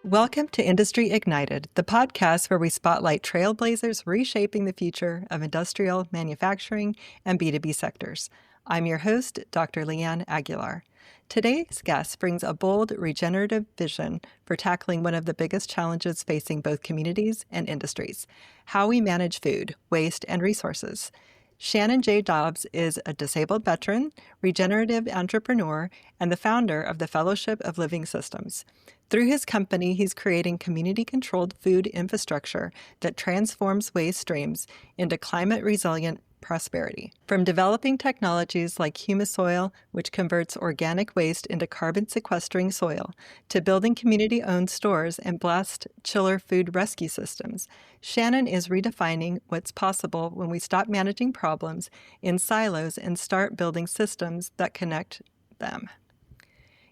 Welcome to Industry Ignited, the podcast where we spotlight trailblazers reshaping the future of industrial, manufacturing, and B2B sectors. I'm your host, Dr. Leeanne Aguilar. Today's guest brings a bold, regenerative vision for tackling one of the biggest challenges facing both communities and industries: how we manage food, waste, and resources. Shannon J. Dobbs is a disabled veteran, regenerative entrepreneur, and the founder of the Fellowship of Living Systems. Through his company, he's creating community-controlled food infrastructure that transforms waste streams into climate-resilient prosperity. From developing technologies like Humisoil, which converts organic waste into carbon-sequestering soil, to building community-owned stores and blast chiller food rescue systems, Shannon is redefining what's possible when we stop managing problems in silos and start building systems that connect them.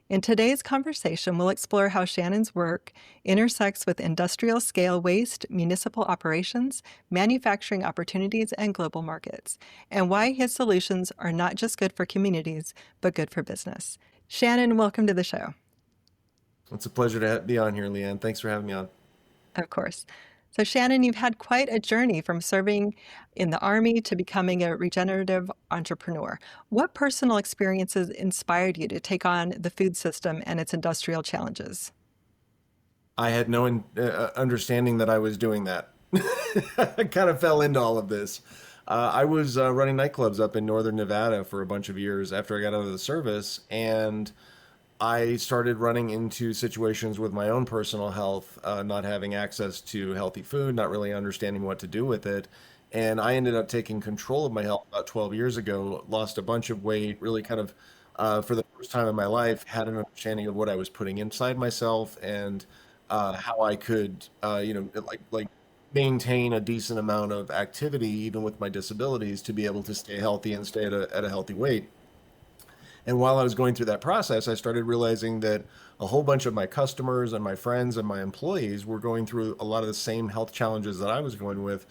In today's conversation, we'll explore how Shannon's work intersects with industrial-scale waste, municipal operations, manufacturing opportunities, and global markets, and why his solutions are not just good for communities, but good for business. Shannon, welcome to the show. It's a pleasure to be on here, Leanne. Thanks for having me on. Of course. So Shannon, you've had quite a journey from serving in the Army to becoming a regenerative entrepreneur. What personal experiences inspired you to take on the food system and its industrial challenges? I had no understanding that I was doing that. I kind of fell into all of this. I was running nightclubs up in northern Nevada for a bunch of years after I got out of the service, and I started running into situations with my own personal health, not having access to healthy food, not really understanding what to do with it. And I ended up taking control of my health about 12 years ago, lost a bunch of weight, really kind of, for the first time in my life, had an understanding of what I was putting inside myself and how I could, like maintain a decent amount of activity, even with my disabilities, to be able to stay healthy and stay at a healthy weight. And while I was going through that process, I started realizing that a whole bunch of my customers and my friends and my employees were going through a lot of the same health challenges that I was going with,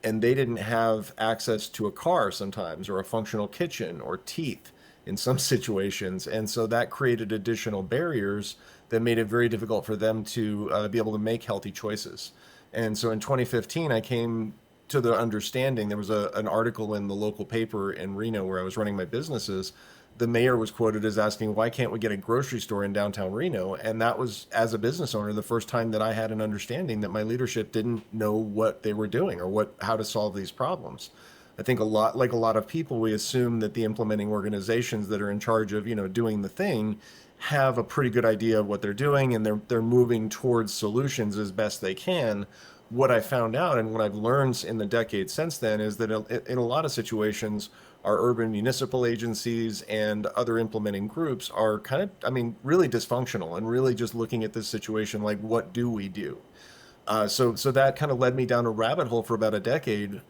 and they didn't have access to a car sometimes, or a functional kitchen, or teeth in some situations. And so that created additional barriers that made it very difficult for them to be able to make healthy choices. And so in 2015, I came to the understanding, there was an article in the local paper in Reno where I was running my businesses. The mayor was quoted as asking, why can't we get a grocery store in downtown Reno? And that was, as a business owner, the first time that I had an understanding that my leadership didn't know what they were doing or how to solve these problems. I think a lot of people, we assume that the implementing organizations that are in charge of, doing the thing have a pretty good idea of what they're doing, and they're moving towards solutions as best they can. What I found out and what I've learned in the decades since then is that in a lot of situations, our urban municipal agencies and other implementing groups are really dysfunctional and really just looking at this situation like, what do we do? So that kind of led me down a rabbit hole for about a decade,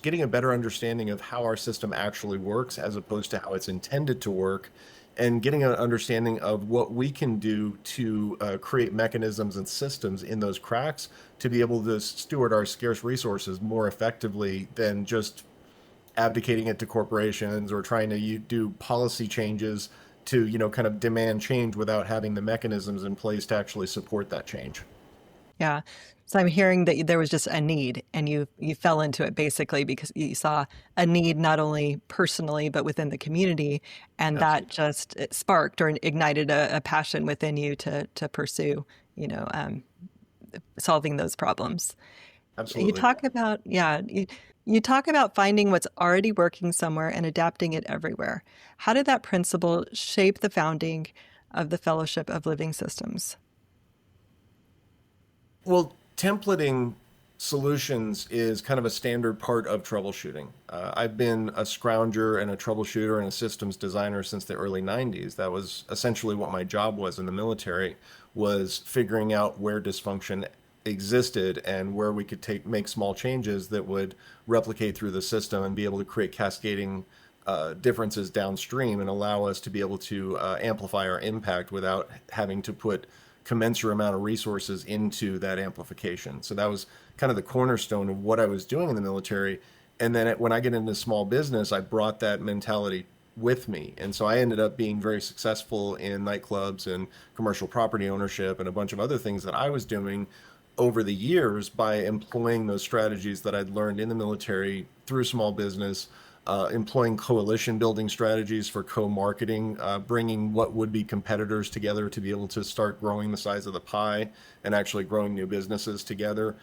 getting a better understanding of how our system actually works as opposed to how it's intended to work, and getting an understanding of what we can do to create mechanisms and systems in those cracks to be able to steward our scarce resources more effectively than just abdicating it to corporations or trying to do policy changes to, kind of demand change without having the mechanisms in place to actually support that change. Yeah. So I'm hearing that there was just a need, and you fell into it basically because you saw a need not only personally but within the community, and Absolutely. that just sparked or ignited a passion within you to pursue, solving those problems. You Absolutely. talk about, you talk about finding what's already working somewhere and adapting it everywhere. How did that principle shape the founding of the Fellowship of Living Systems? Well, templating solutions is kind of a standard part of troubleshooting. I've been a scrounger and a troubleshooter and a systems designer since the early 90s. That was essentially what my job was in the military, was figuring out where dysfunction existed and where we could make small changes that would replicate through the system and be able to create cascading differences downstream and allow us to be able to amplify our impact without having to put commensurate amount of resources into that amplification. So that was kind of the cornerstone of what I was doing in the military. And then when I get into small business, I brought that mentality with me. And so I ended up being very successful in nightclubs and commercial property ownership and a bunch of other things that I was doing over the years by employing those strategies that I'd learned in the military through small business, employing coalition building strategies for co-marketing, bringing what would be competitors together to be able to start growing the size of the pie and actually growing new businesses together.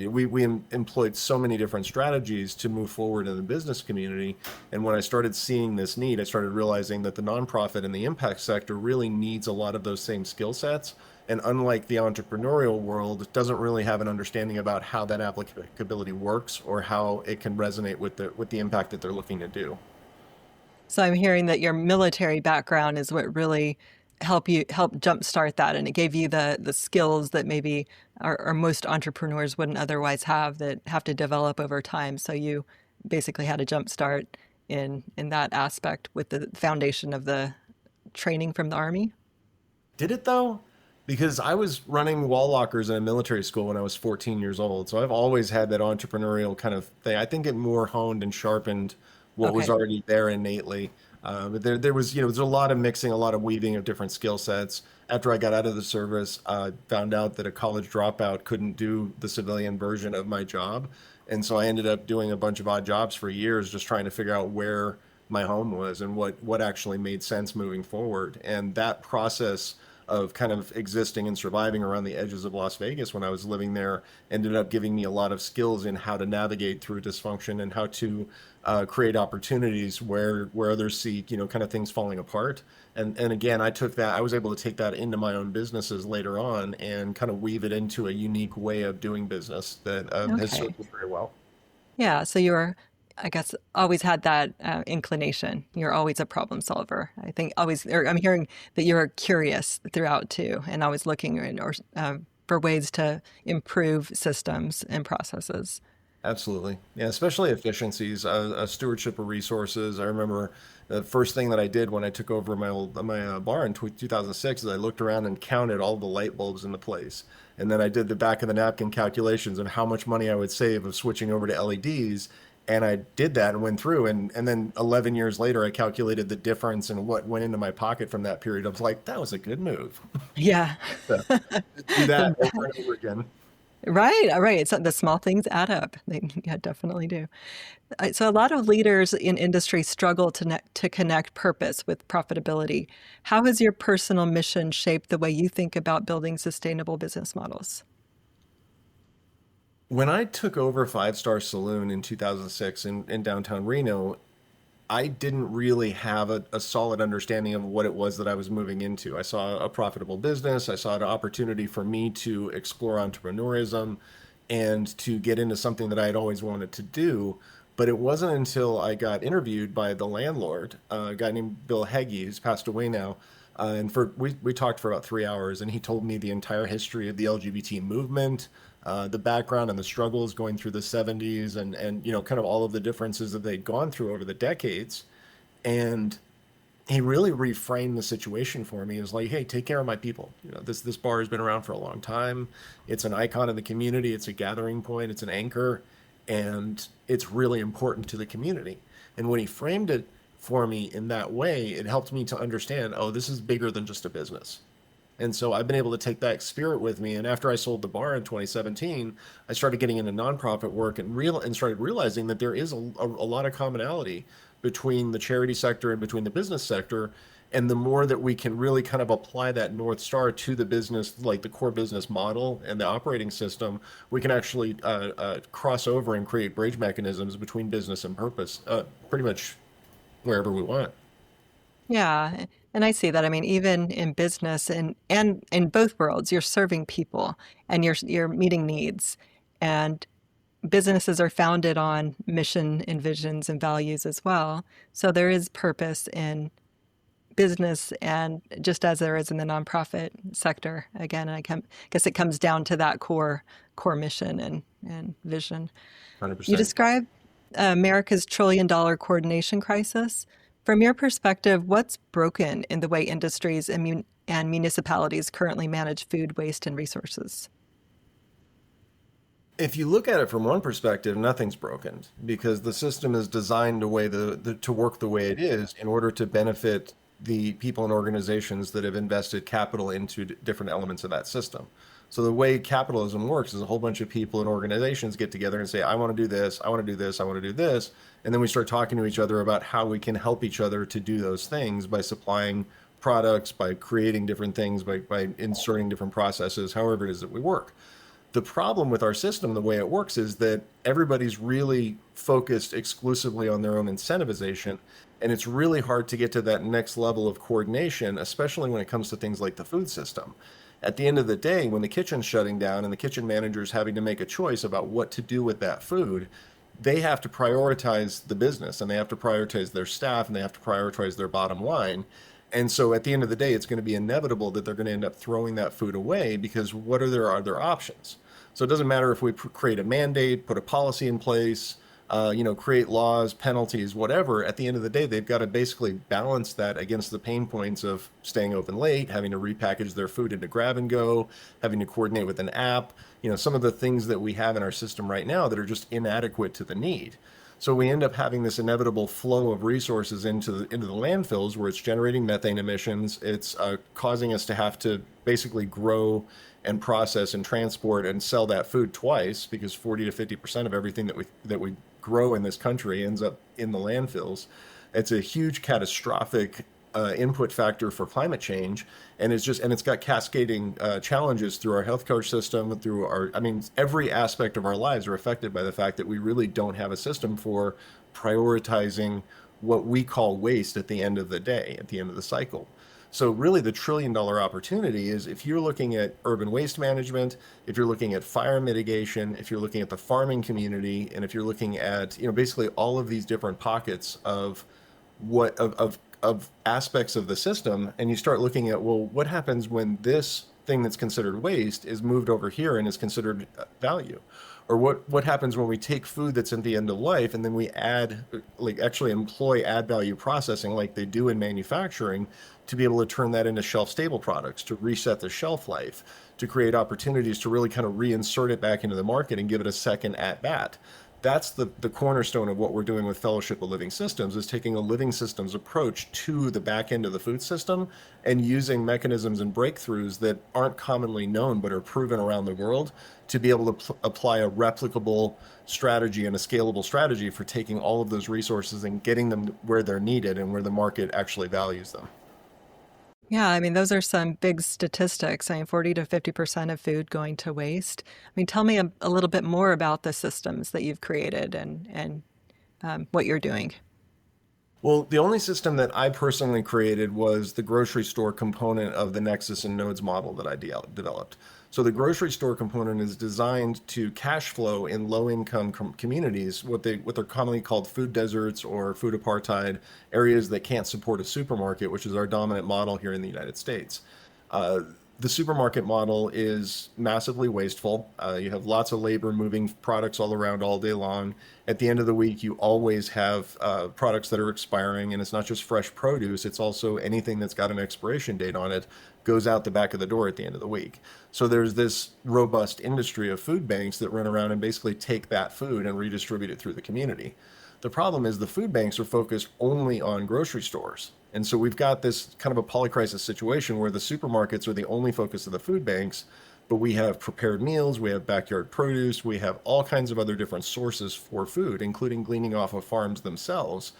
We employed so many different strategies to move forward in the business community. And when I started seeing this need, I started realizing that the nonprofit and the impact sector really needs a lot of those same skill sets. And unlike the entrepreneurial world, it doesn't really have an understanding about how that applicability works or how it can resonate with the impact that they're looking to do. So I'm hearing that your military background is what really help jumpstart that, and it gave you the skills that maybe or most entrepreneurs wouldn't otherwise have, that have to develop over time. So you basically had a jumpstart in that aspect with the foundation of the training from the Army. Did it though? Because I was running wall lockers in a military school when I was 14 years old. So I've always had that entrepreneurial kind of thing. I think it more honed and sharpened what was Okay. already there innately. But there was, there's a lot of mixing, a lot of weaving of different skill sets. After I got out of the service, I found out that a college dropout couldn't do the civilian version of my job. And so I ended up doing a bunch of odd jobs for years, just trying to figure out where my home was and what actually made sense moving forward. And that process of kind of existing and surviving around the edges of Las Vegas when I was living there ended up giving me a lot of skills in how to navigate through dysfunction and how to create opportunities where others see, kind of things falling apart. And again, I was able to take that into my own businesses later on and kind of weave it into a unique way of doing business that has Okay. served me very well. Yeah. So you're, I guess, always had that inclination. You're always a problem solver. I think always, or I'm hearing that you're curious throughout too, and always looking for ways to improve systems and processes. Absolutely. Yeah, especially efficiencies, stewardship of resources. I remember the first thing that I did when I took over my bar in 2006 is I looked around and counted all the light bulbs in the place. And then I did the back of the napkin calculations of how much money I would save of switching over to LEDs. And I did that and went through. And then 11 years later, I calculated the difference and what went into my pocket from that period. I was like, that was a good move. Yeah. So, do that over and over again. Right, right. It's the small things add up. They yeah, definitely do. So a lot of leaders in industry struggle to connect purpose with profitability. How has your personal mission shaped the way you think about building sustainable business models? When I took over Five Star Saloon in 2006 in downtown Reno, I didn't really have a solid understanding of what it was that I was moving into. I saw a profitable business. I saw an opportunity for me to explore entrepreneurism and to get into something that I had always wanted to do. But it wasn't until I got interviewed by the landlord, a guy named Bill Heggie, who's passed away now. We talked for about 3 hours, and he told me the entire history of the LGBT movement, the background and the struggles going through the 70s, and kind of all of the differences that they'd gone through over the decades. And he really reframed the situation for me. He was like, "Hey, take care of my people. This bar has been around for a long time. It's an icon of the community. It's a gathering point. It's an anchor, and it's really important to the community." And when he framed it for me in that way, it helped me to understand, oh, this is bigger than just a business. And so I've been able to take that spirit with me. And after I sold the bar in 2017, I started getting into nonprofit work and started realizing that there is a lot of commonality between the charity sector and between the business sector. And the more that we can really kind of apply that North Star to the business, like the core business model and the operating system, we can actually cross over and create bridge mechanisms between business and purpose, pretty much wherever we want. Yeah, and I see that. I mean, even in business and in both worlds, you're serving people and you're meeting needs. And businesses are founded on mission and visions and values as well. So there is purpose in business, and just as there is in the nonprofit sector. Again, guess it comes down to that core mission and vision. You 100%. describe America's trillion-dollar coordination crisis. From your perspective, what's broken in the way industries and municipalities currently manage food waste and resources? If you look at it from one perspective, nothing's broken because the system is designed to work the way it is in order to benefit the people and organizations that have invested capital into different elements of that system. So the way capitalism works is a whole bunch of people and organizations get together and say, I want to do this, I want to do this, I want to do this. And then we start talking to each other about how we can help each other to do those things by supplying products, by creating different things, by inserting different processes, however it is that we work. The problem with our system, the way it works, is that everybody's really focused exclusively on their own incentivization. And it's really hard to get to that next level of coordination, especially when it comes to things like the food system. At the end of the day, when the kitchen's shutting down and the kitchen manager's having to make a choice about what to do with that food, they have to prioritize the business and they have to prioritize their staff and they have to prioritize their bottom line. And so at the end of the day, it's going to be inevitable that they're going to end up throwing that food away because what are their other options? So it doesn't matter if we create a mandate, put a policy in place, create laws, penalties, whatever. At the end of the day, they've got to basically balance that against the pain points of staying open late, having to repackage their food into grab and go, having to coordinate with an app, some of the things that we have in our system right now that are just inadequate to the need. So we end up having this inevitable flow of resources into the landfills where it's generating methane emissions. It's causing us to have to basically grow and process and transport and sell that food twice because 40 to 50% of everything that we grow in this country ends up in the landfills. It's a huge catastrophic input factor for climate change, and it's got cascading challenges through our healthcare system, every aspect of our lives are affected by the fact that we really don't have a system for prioritizing what we call waste at the end of the day, at the end of the cycle. So really the $1 trillion opportunity is if you're looking at urban waste management, if you're looking at fire mitigation, if you're looking at the farming community, and if you're looking at, basically all of these different pockets of of aspects of the system, and you start looking at, well, what happens when this thing that's considered waste is moved over here and is considered value? Or what happens when we take food that's at the end of life and then we actually employ add value processing like they do in manufacturing to be able to turn that into shelf stable products, to reset the shelf life, to create opportunities to really kind of reinsert it back into the market and give it a second at bat. That's the cornerstone of what we're doing with Fellowship of Living Systems, is taking a living systems approach to the back end of the food system and using mechanisms and breakthroughs that aren't commonly known but are proven around the world to be able to apply a replicable strategy and a scalable strategy for taking all of those resources and getting them where they're needed and where the market actually values them. Yeah, I mean, those are some big statistics. I mean, 40 to 50% of food going to waste. I mean, tell me a little bit more about the systems that you've created and what you're doing. Well, the only system that I personally created was the grocery store component of the Nexus and Nodes model that I developed. So the grocery store component is designed to cash flow in low-income communities, what they're commonly called food deserts or food apartheid, areas that can't support a supermarket, which is our dominant model here in the United States. Uh, the supermarket model is massively wasteful. You have lots of labor moving products all around all day long. At the end of the week, you always have products that are expiring, and it's not just fresh produce, it's also anything that's got an expiration date on it goes out the back of the door at the end of the week. So there's this robust industry of food banks that run around and basically take that food and redistribute it through the community. The problem is the food banks are focused only on grocery stores. And so we've got this kind of a polycrisis situation where the supermarkets are the only focus of the food banks, but we have prepared meals, we have backyard produce, we have all kinds of other different sources for food, including gleaning off of farms themselves.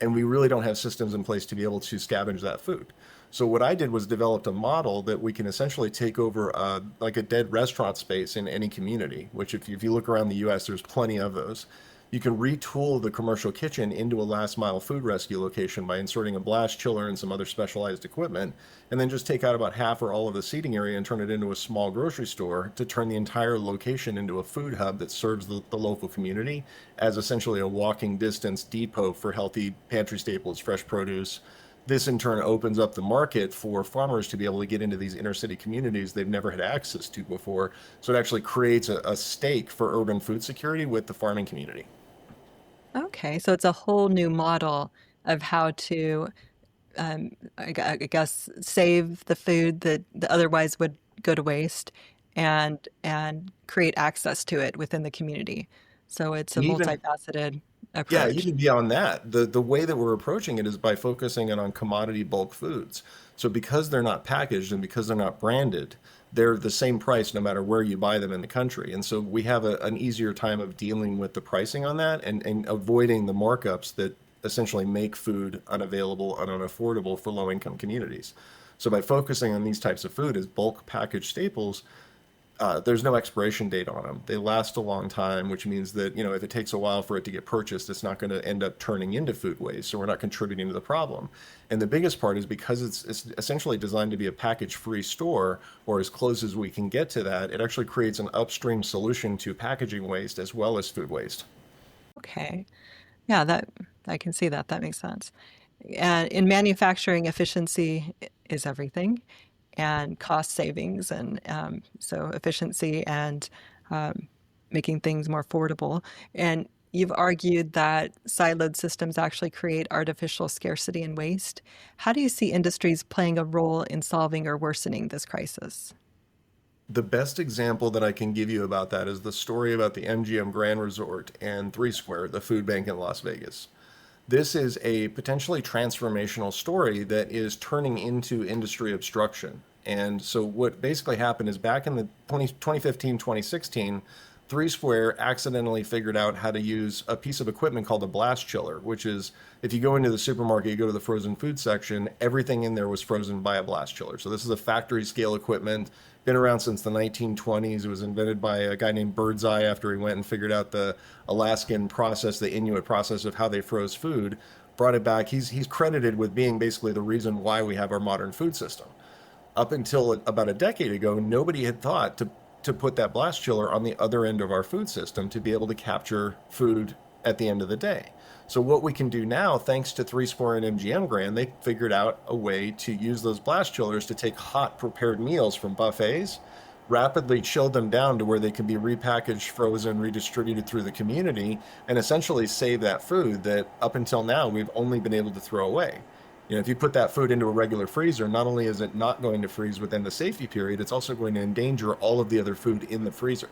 And we really don't have systems in place to be able to scavenge that food. So what I did was developed a model that we can essentially take over like a dead restaurant space in any community, which if you look around the US, there's plenty of those. You can retool the commercial kitchen into a last mile food rescue location by inserting a blast chiller and some other specialized equipment, and then just take out about half or all of the seating area and turn it into a small grocery store to turn the entire location into a food hub that serves the local community as essentially a walking distance depot for healthy pantry staples, fresh produce. This in turn opens up the market for farmers to be able to get into these inner city communities they've never had access to before. So it actually creates a stake for urban food security with the farming community. Okay, so it's a whole new model of how to, I guess, save the food that otherwise would go to waste and create access to it within the community. So it's a And even multifaceted Yeah, approach. even beyond that, the way that we're approaching it is by focusing it on commodity bulk foods. So because they're not packaged and because they're not branded, they're the same price no matter where you buy them in the country. And so we have an easier time of dealing with the pricing on that and avoiding the markups that essentially make food unavailable and unaffordable for low income communities. So by focusing on these types of food as bulk packaged staples, there's no expiration date on them. They last a long time, which means that, if it takes a while for it to get purchased, it's not going to end up turning into food waste. So we're not contributing to the problem. And the biggest part is because it's essentially designed to be a package-free store, or as close as we can get to that, it actually creates an upstream solution to packaging waste as well as food waste. Okay. Yeah, that I can see that. That makes sense. And in manufacturing, efficiency is everything, and cost savings, and so efficiency and um, making things more affordable. And you've argued that siloed systems actually create artificial scarcity and waste. How do you see industries playing a role in solving or worsening this crisis? The best example that I can give you about that is the story about the MGM Grand Resort and Three Square, the food bank in Las Vegas. This is a potentially transformational story that is turning into industry obstruction. And so what basically happened is back in the 2015, 2016, Three Square accidentally figured out how to use a piece of equipment called a blast chiller, which is if you go into the supermarket, you go to the frozen food section, everything in there was frozen by a blast chiller. So this is a factory scale equipment, been around since the 1920s. It was invented by a guy named Birdseye after he went and figured out the Alaskan process, the Inuit process of how they froze food, brought it back. He's credited with being basically the reason why we have our modern food system. Up until about a decade ago, nobody had thought to put that blast chiller on the other end of our food system to be able to capture food at the end of the day. So what we can do now, thanks to Three Square and MGM Grand, they figured out a way to use those blast chillers to take hot prepared meals from buffets, rapidly chill them down to where they can be repackaged, frozen, redistributed through the community, and essentially save that food that up until now we've only been able to throw away. If you put that food into a regular freezer, not only is it not going to freeze within the safety period, it's also going to endanger all of the other food in the freezer.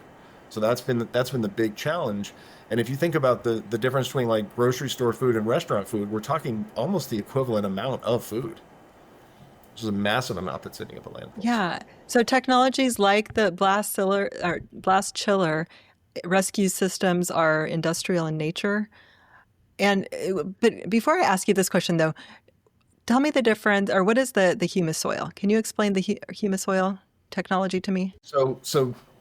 So that's been the big challenge. And if you think about the difference between like grocery store food and restaurant food, we're talking almost the equivalent amount of food, which is a massive amount that's sitting at the landfills. Yeah. So technologies like the blast chiller rescue systems are industrial in nature. And but before I ask you this question though, tell me the difference, or what is the Humisoil? Can you explain the Humisoil technology to me?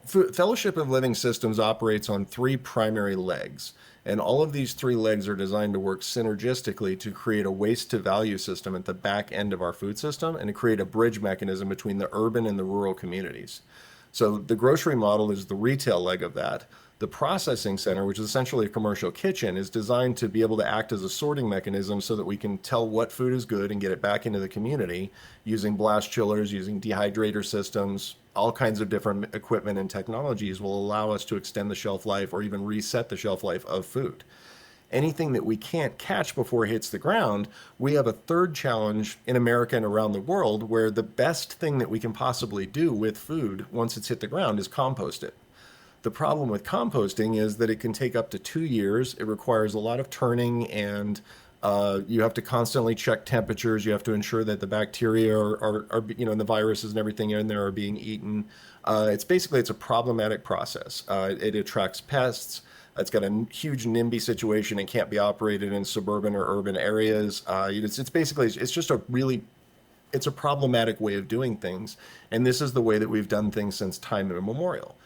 Fellowship of Living Systems operates on three primary legs, and all of these three legs are designed to work synergistically to create a waste to value system at the back end of our food system and to create a bridge mechanism between the urban and the rural communities. So the grocery model is the retail leg of that. The processing center, which is essentially a commercial kitchen, is designed to be able to act as a sorting mechanism so that we can tell what food is good and get it back into the community using blast chillers, using dehydrator systems. All kinds of different equipment and technologies will allow us to extend the shelf life or even reset the shelf life of food. Anything that we can't catch before it hits the ground, we have a third challenge in America and around the world where the best thing that we can possibly do with food once it's hit the ground is compost it. The problem with composting is that it can take up to 2 years. It requires a lot of turning, and you have to constantly check temperatures. You have to ensure that the bacteria and the viruses and everything in there are being eaten. It's a problematic process. It attracts pests. It's got a huge NIMBY situation and can't be operated in suburban or urban areas. It's a problematic way of doing things. And this is the way that we've done things since time immemorial.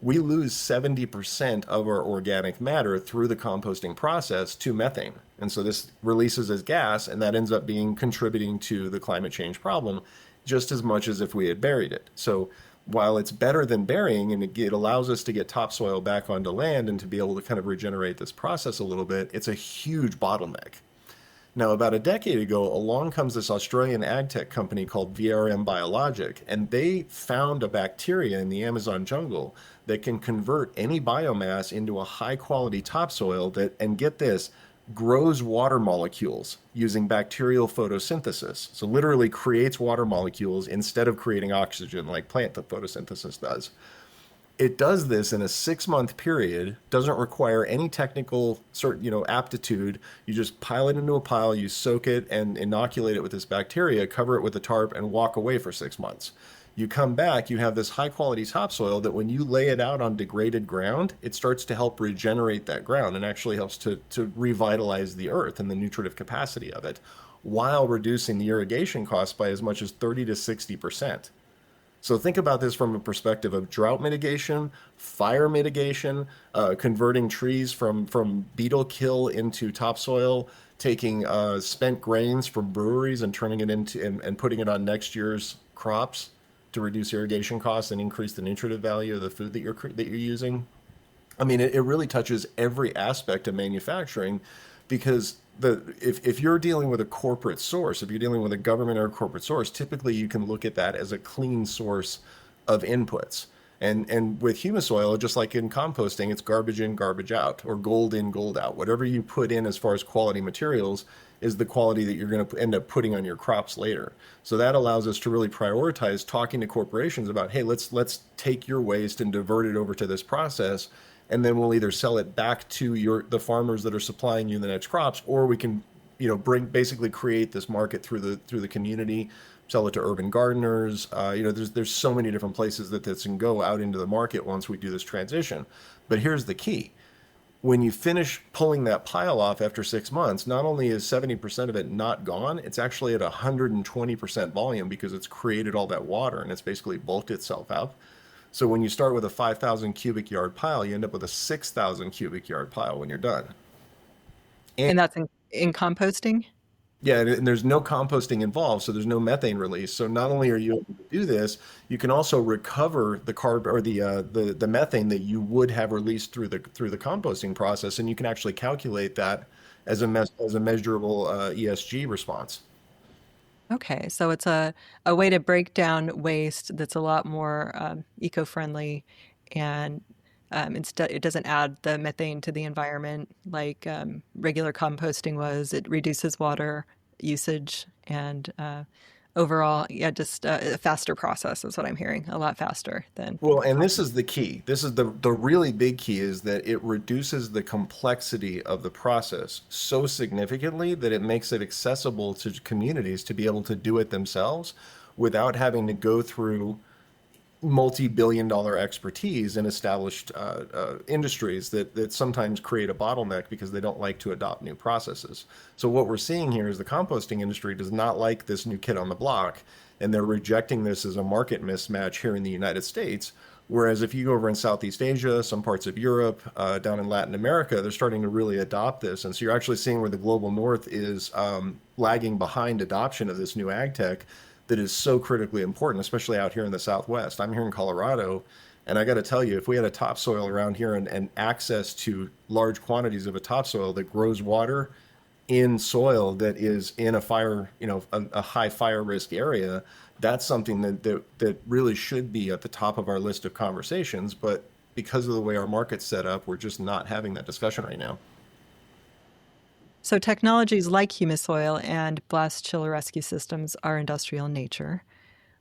We lose 70% of our organic matter through the composting process to methane. And so this releases as gas, and that ends up being contributing to the climate change problem just as much as if we had buried it. So while it's better than burying and it allows us to get topsoil back onto land and to be able to kind of regenerate this process a little bit, it's a huge bottleneck. Now, about a decade ago, along comes this Australian ag tech company called VRM Biologic, and they found a bacteria in the Amazon jungle that can convert any biomass into a high quality topsoil that, and get this, grows water molecules using bacterial photosynthesis. So literally creates water molecules instead of creating oxygen like plant photosynthesis does. It does this in a 6-month period, doesn't require any technical aptitude. You just pile it into a pile, you soak it and inoculate it with this bacteria, cover it with a tarp, and walk away for 6 months. You come back, you have this high quality topsoil that when you lay it out on degraded ground, it starts to help regenerate that ground and actually helps to revitalize the earth and the nutritive capacity of it while reducing the irrigation costs by as much as 30 to 60%. So think about this from a perspective of drought mitigation, fire mitigation, converting trees from beetle kill into topsoil, taking spent grains from breweries and turning it into and putting it on next year's crops to reduce irrigation costs and increase the nutritive value of the food that you're using. I mean, it really touches every aspect of manufacturing because if you're dealing with a corporate source, if you're dealing with a government or a corporate source, typically you can look at that as a clean source of inputs. And with Humisoil, just like in composting, it's garbage in, garbage out, or gold in, gold out. Whatever you put in as far as quality materials is the quality that you're going to end up putting on your crops later. So that allows us to really prioritize talking to corporations about, hey, let's take your waste and divert it over to this process, and then we'll either sell it back to the farmers that are supplying you the next crops, or we can, basically create this market through the community, sell it to urban gardeners. There's so many different places that this can go out into the market once we do this transition. But here's the key. When you finish pulling that pile off after 6 months, not only is 70% of it not gone, it's actually at 120% volume because it's created all that water and it's basically bulked itself out. So when you start with a 5,000 cubic yard pile, you end up with a 6,000 cubic yard pile when you're done. And that's in composting? Yeah, and there's no composting involved, so there's no methane release. So not only are you able to do this, you can also recover the carb or the methane that you would have released through the composting process, and you can actually calculate that as a measurable ESG response. Okay, so it's a way to break down waste that's a lot more eco-friendly, and instead it doesn't add the methane to the environment like regular composting was. It reduces water usage and overall, yeah, just a faster process is what I'm hearing. A lot faster than. Well, and this is the key. This is the really big key is that it reduces the complexity of the process so significantly that it makes it accessible to communities to be able to do it themselves without having to go through multi-billion-dollar expertise in established industries that sometimes create a bottleneck because they don't like to adopt new processes. So what we're seeing here is the composting industry does not like this new kid on the block, and they're rejecting this as a market mismatch here in the United States. Whereas if you go over in Southeast Asia, some parts of Europe, down in Latin America, they're starting to really adopt this. And so you're actually seeing where the global north is lagging behind adoption of this new ag tech that is so critically important, especially out here in the Southwest. I'm here in Colorado, and I got to tell you, if we had a topsoil around here and access to large quantities of a topsoil that grows water in soil that is in a fire, a high fire risk area, that's something that really should be at the top of our list of conversations. But because of the way our market's set up, we're just not having that discussion right now. So technologies like Humisoil and blast chiller rescue systems are industrial in nature.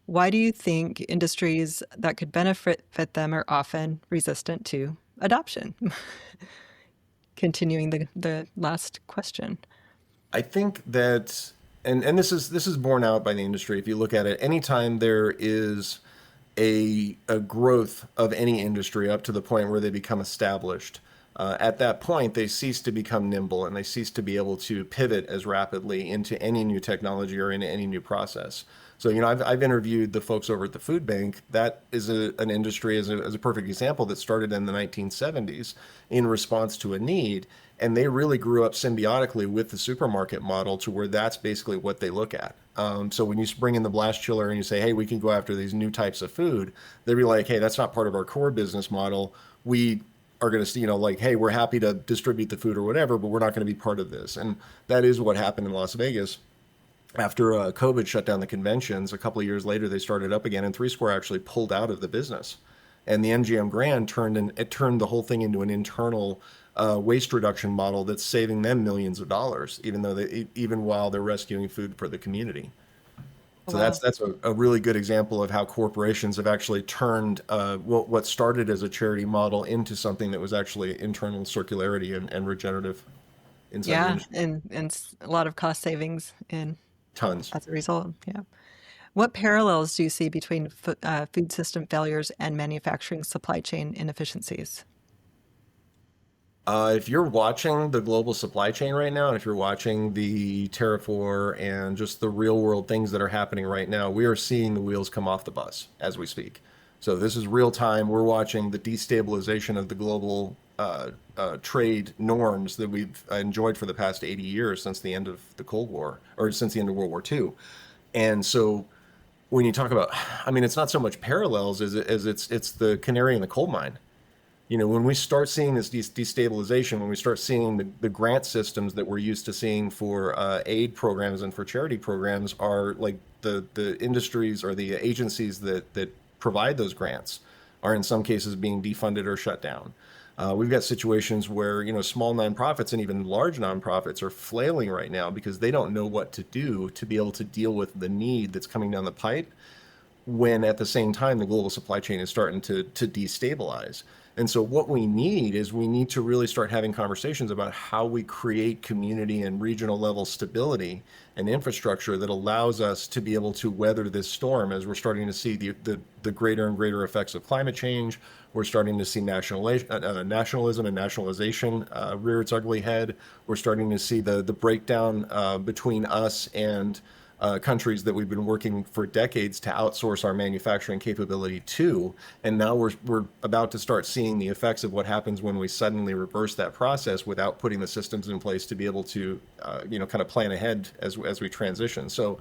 Why do you think industries that could benefit them are often resistant to adoption? Continuing the last question. I think that, and this is borne out by the industry. If you look at it, anytime there is a growth of any industry up to the point where they become established, at that point, they cease to become nimble and they cease to be able to pivot as rapidly into any new technology or into any new process. So, I've interviewed the folks over at the food bank. That is an industry as a perfect example that started in the 1970s in response to a need. And they really grew up symbiotically with the supermarket model to where that's basically what they look at. So when you bring in the blast chiller and you say, hey, we can go after these new types of food, they'll be like, hey, that's not part of our core business model. We are going to, hey, we're happy to distribute the food or whatever, but we're not going to be part of this. And that is what happened in Las Vegas. After COVID shut down the conventions, a couple of years later, they started up again, and Three Square actually pulled out of the business. And the MGM Grand turned the whole thing into an internal waste reduction model that's saving them millions of dollars, even while they're rescuing food for the community. Oh, So wow. that's a really good example of how corporations have actually turned what started as a charity model into something that was actually internal circularity and regenerative inside the Yeah, industry. and a lot of cost savings in Tons. as a result. Yeah. What parallels do you see between food system failures and manufacturing supply chain inefficiencies? If you're watching the global supply chain right now, and if you're watching the tariff war and just the real world things that are happening right now, we are seeing the wheels come off the bus as we speak. So this is real time. We're watching the destabilization of the global trade norms that we've enjoyed for the past 80 years since the end of the Cold War, or since the end of World War II. And so when you talk about, I mean, it's not so much parallels as it's the canary in the coal mine. When we start seeing this destabilization, when we start seeing the grant systems that we're used to seeing for aid programs and for charity programs are like the industries or the agencies that provide those grants are in some cases being defunded or shut down. We've got situations where small nonprofits and even large nonprofits are flailing right now because they don't know what to do to be able to deal with the need that's coming down the pipe when at the same time the global supply chain is starting to destabilize. And so what we need to really start having conversations about how we create community and regional level stability and infrastructure that allows us to be able to weather this storm as we're starting to see the greater and greater effects of climate change. We're starting to see nationalism and nationalization rear its ugly head. We're starting to see the breakdown between us and countries that we've been working for decades to outsource our manufacturing capability to. And now we're about to start seeing the effects of what happens when we suddenly reverse that process without putting the systems in place to be able to, kind of plan ahead as we transition. So,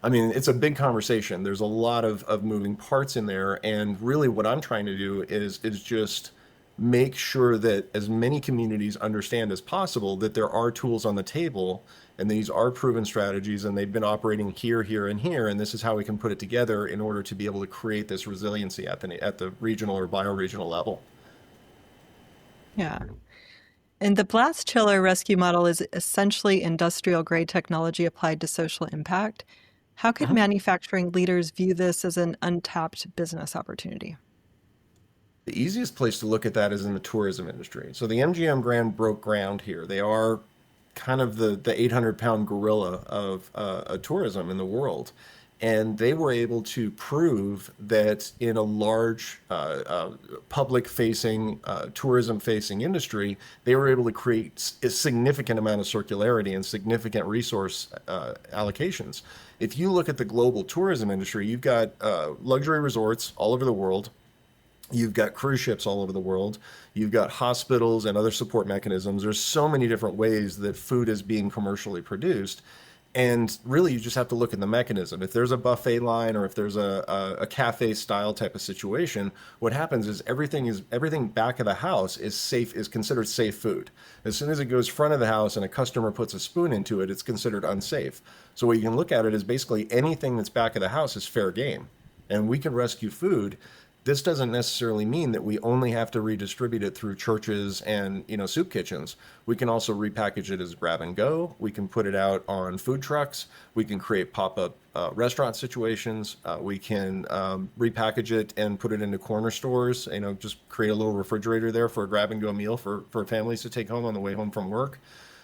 I mean, it's a big conversation. There's a lot of moving parts in there. And really what I'm trying to do is just make sure that as many communities understand as possible that there are tools on the table and these are proven strategies and they've been operating here, here, and here, and this is how we can put it together in order to be able to create this resiliency at the regional or bioregional level. Yeah. And the blast chiller rescue model is essentially industrial grade technology applied to social impact. How could manufacturing leaders view this as an untapped business opportunity? The easiest place to look at that is in the tourism industry. So the MGM Grand broke ground here. They are kind of the 800-pound gorilla of tourism in the world. And they were able to prove that in a large public facing, tourism facing industry, they were able to create a significant amount of circularity and significant resource allocations. If you look at the global tourism industry, you've got luxury resorts all over the world. You've got cruise ships all over the world. You've got hospitals and other support mechanisms. There's so many different ways that food is being commercially produced. And really, you just have to look at the mechanism. If there's a buffet line or if there's a cafe style type of situation, what happens is everything back of the house is safe, is considered safe food. As soon as it goes front of the house and a customer puts a spoon into it, it's considered unsafe. So what you can look at it is basically anything that's back of the house is fair game. And we can rescue food. This doesn't necessarily mean that we only have to redistribute it through churches and soup kitchens. We can also repackage it as grab and go. We can put it out on food trucks. We can create pop-up restaurant situations. We can repackage it and put it into corner stores. Just create a little refrigerator there for a grab and go meal for families to take home on the way home from work.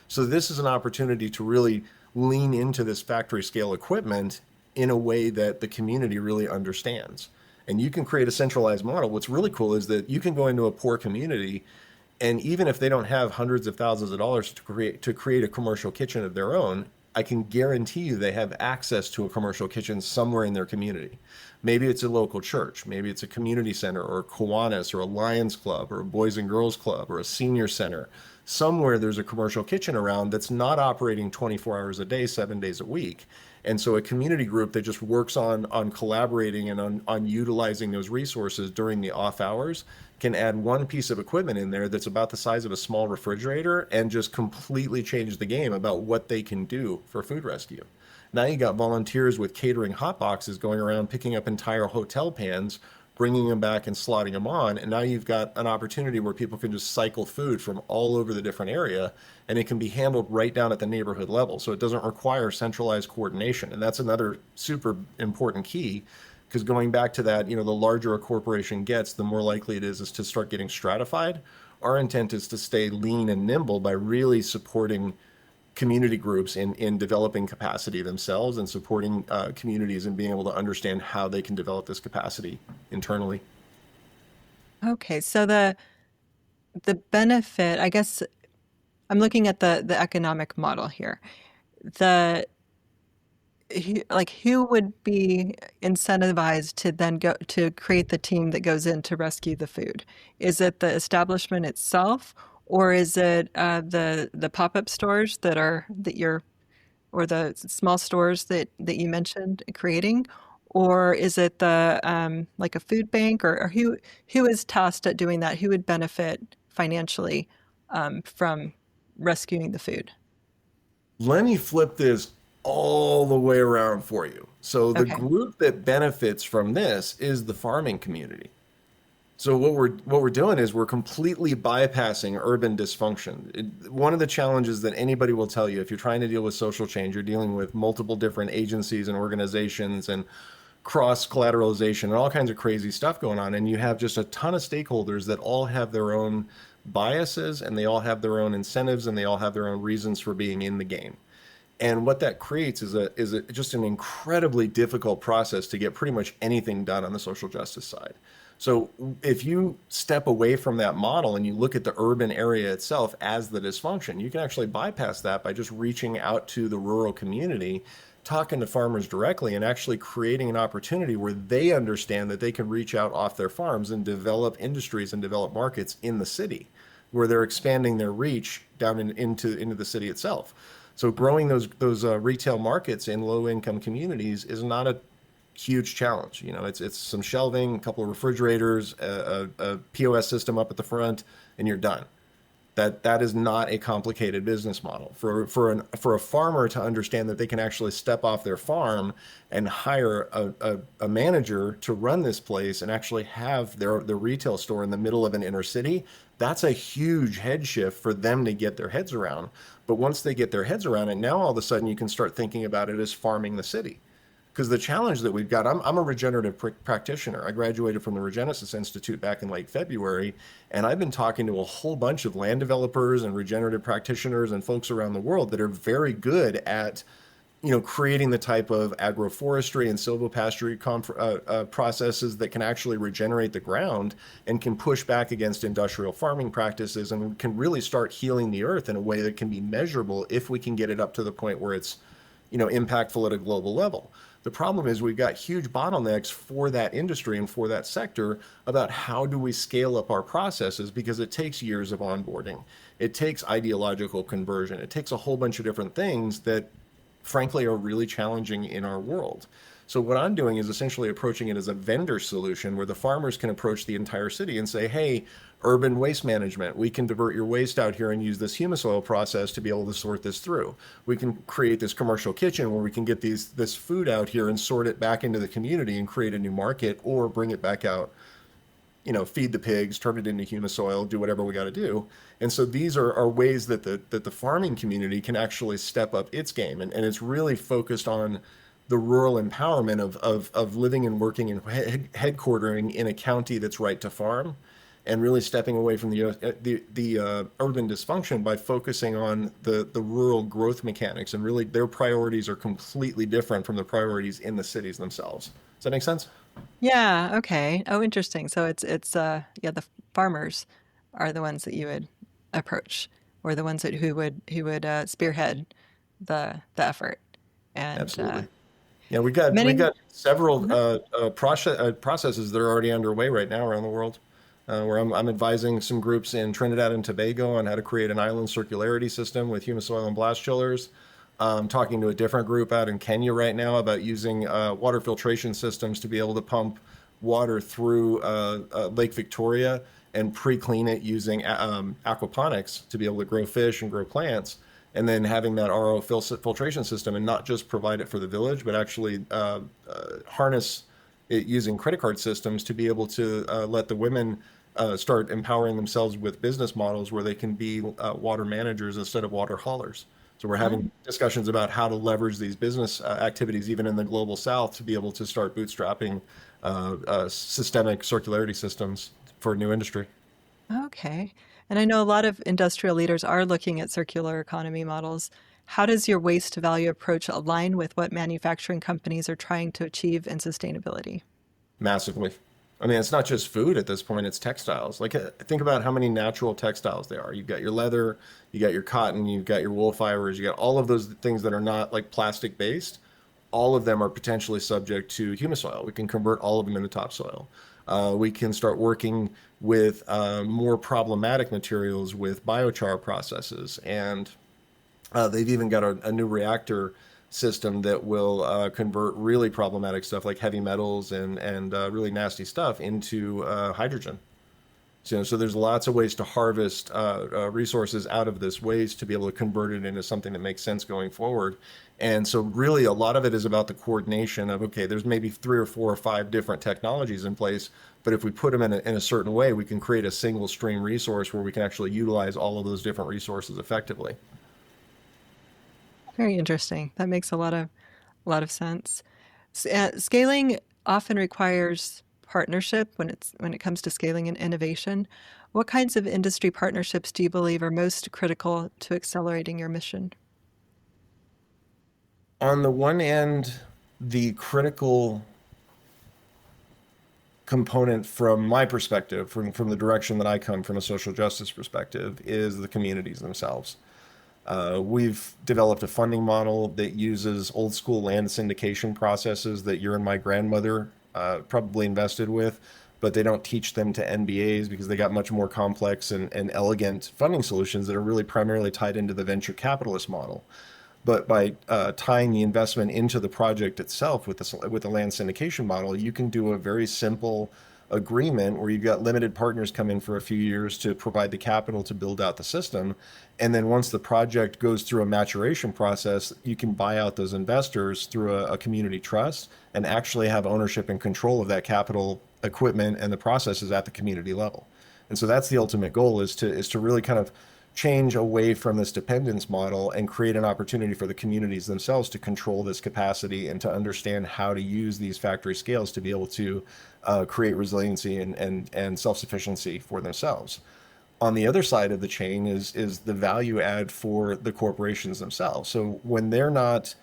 So this is an opportunity to really lean into this factory scale equipment in a way that the community really understands. And you can create a centralized model. What's really cool is that you can go into a poor community, and even if they don't have hundreds of thousands of dollars to create a commercial kitchen of their own, I can guarantee you they have access to a commercial kitchen somewhere in their community. Maybe it's a local church, maybe it's a community center or a Kiwanis or a Lions Club or a Boys and Girls Club or a senior center. Somewhere there's a commercial kitchen around that's not operating 24 hours a day, 7 days a week. And so a community group that just works on collaborating and on utilizing those resources during the off hours can add one piece of equipment in there that's about the size of a small refrigerator and just completely change the game about what they can do for food rescue. Now you got volunteers with catering hot boxes going around picking up entire hotel pans bringing them back and slotting them on. And now you've got an opportunity where people can just cycle food from all over the different area, and it can be handled right down at the neighborhood level. So it doesn't require centralized coordination. And that's another super important key, because going back to that, the larger a corporation gets, the more likely it is to start getting stratified. Our intent is to stay lean and nimble by really supporting community groups in developing capacity themselves, and supporting communities and being able to understand how they can develop this capacity internally. Okay, so the benefit, I guess I'm looking at the economic model here. The who would be incentivized to then go to create the team that goes in to rescue the food? Is it the establishment itself, or is it the pop-up stores that you're or the small stores that you mentioned creating, or is it the like a food bank, or who is tasked at doing that? Who would benefit financially from rescuing the food? Let me flip this all the way around for you. So the Okay. group that benefits from this is the farming community. So what we're doing is we're completely bypassing urban dysfunction. One of the challenges that anybody will tell you, if you're trying to deal with social change, you're dealing with multiple different agencies and organizations and cross collateralization and all kinds of crazy stuff going on. And you have just a ton of stakeholders that all have their own biases, and they all have their own incentives, and they all have their own reasons for being in the game. And what that creates is just an incredibly difficult process to get pretty much anything done on the social justice side. So if you step away from that model and you look at the urban area itself as the dysfunction, you can actually bypass that by just reaching out to the rural community, talking to farmers directly, and actually creating an opportunity where they understand that they can reach out off their farms and develop industries and develop markets in the city, where they're expanding their reach down into the city itself. So growing those retail markets in low income communities is not a huge challenge. It's some shelving, a couple of refrigerators, a POS system up at the front, and you're done. That is not a complicated business model for a farmer to understand that they can actually step off their farm and hire a manager to run this place and actually have their retail store in the middle of an inner city. That's a huge head shift for them to get their heads around. But once they get their heads around it, now all of a sudden you can start thinking about it as farming the city. Because the challenge that we've got, I'm a regenerative practitioner. I graduated from the Regenesis Institute back in late February, and I've been talking to a whole bunch of land developers and regenerative practitioners and folks around the world that are very good at, creating the type of agroforestry and silvopasture processes that can actually regenerate the ground and can push back against industrial farming practices, and can really start healing the earth in a way that can be measurable if we can get it up to the point where it's, impactful at a global level. The problem is we've got huge bottlenecks for that industry and for that sector about how do we scale up our processes, because it takes years of onboarding. It takes ideological conversion. It takes a whole bunch of different things that frankly are really challenging in our world. So what I'm doing is essentially approaching it as a vendor solution where the farmers can approach the entire city and say, hey, urban waste management, we can divert your waste out here and use this Humisoil process to be able to sort this through. We can create this commercial kitchen where we can get this food out here and sort it back into the community and create a new market, or bring it back out, feed the pigs, turn it into Humisoil, do whatever we got to do. And so these are ways that the farming community can actually step up its game. And it's really focused on the rural empowerment of living and working and headquartering in a county that's right to farm, and really stepping away from the urban dysfunction by focusing on the rural growth mechanics. And really their priorities are completely different from the priorities in the cities themselves. Does that make sense? Yeah, okay. Oh, interesting. So it's yeah, the farmers are the ones that you would approach, or the ones who would spearhead the effort. And Absolutely. Yeah, we got many several Mhm. processes that are already underway right now around the world, where I'm advising some groups in Trinidad and Tobago on how to create an island circularity system with Humisoil and blast chillers. Talking to a different group out in Kenya right now about using water filtration systems to be able to pump water through Lake Victoria and pre-clean it using aquaponics to be able to grow fish and grow plants, and then having that RO filtration system, and not just provide it for the village, but actually harness using credit card systems to be able to let the women start empowering themselves with business models where they can be water managers instead of water haulers. So we're Oh, having discussions about how to leverage these business activities, even in the global south, to be able to start bootstrapping systemic circularity systems for a new industry. okay. And I know a lot of industrial leaders are looking at circular economy models. How does your waste to value approach align with what manufacturing companies are trying to achieve in sustainability? Massively. I mean, it's not just food at this point, it's textiles. Like, think about how many natural textiles there are. You've got your leather, you got your cotton, you've got your wool fibers, you got all of those things that are not like plastic based. All of them are potentially subject to Humisoil. We can convert all of them into topsoil. We can start working with more problematic materials with biochar processes. And they've even got a new reactor system that will convert really problematic stuff like heavy metals and really nasty stuff into hydrogen. So there's lots of ways to harvest resources out of this waste to be able to convert it into something that makes sense going forward. And so really a lot of it is about the coordination of, okay, there's maybe 3 or 4 or 5 different technologies in place, but if we put them in a certain way, we can create a single stream resource where we can actually utilize all of those different resources effectively. Very interesting. That makes a lot of sense. Scaling often requires partnership when it comes to scaling and innovation. What kinds of industry partnerships do you believe are most critical to accelerating your mission? On the one end, the critical component from my perspective, from the direction that I come from a social justice perspective, is the communities themselves. We've developed a funding model that uses old school land syndication processes that your and my grandmother probably invested with, but they don't teach them to NBAs because they got much more complex and elegant funding solutions that are really primarily tied into the venture capitalist model. But by tying the investment into the project itself with the land syndication model, you can do a very simple agreement where you've got limited partners come in for a few years to provide the capital to build out the system. And then once the project goes through a maturation process, you can buy out those investors through a community trust and actually have ownership and control of that capital equipment and the processes at the community level. And so that's the ultimate goal is to really kind of change away from this dependence model and create an opportunity for the communities themselves to control this capacity and to understand how to use these factory scales to be able to create resiliency and self-sufficiency for themselves. On the other side of the chain is the value add for the corporations themselves. So when they're not